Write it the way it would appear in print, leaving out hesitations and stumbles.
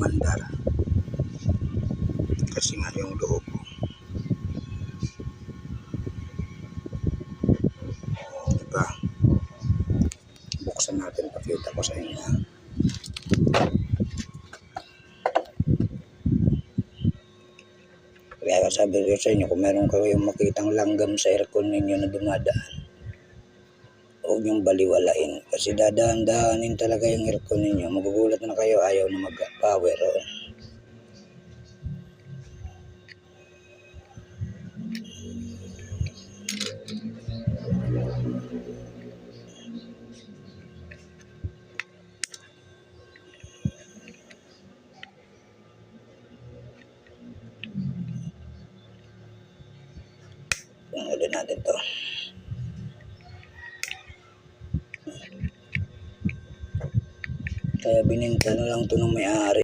umandar. Kasi nga yung loob. Diba? Buksan natin, pakita ko sa inyo. Kaya sabi ko sa inyo, kung meron kayong makitang langgam sa aircon ninyo na dumadaan, huwag niyong baliwalain. Kasi dadaan-daanin talaga yung aircon ninyo. Magugulat na kayo, ayaw na mag-power on. Ulit natin to. Kaya binenta na lang to ng may-ari.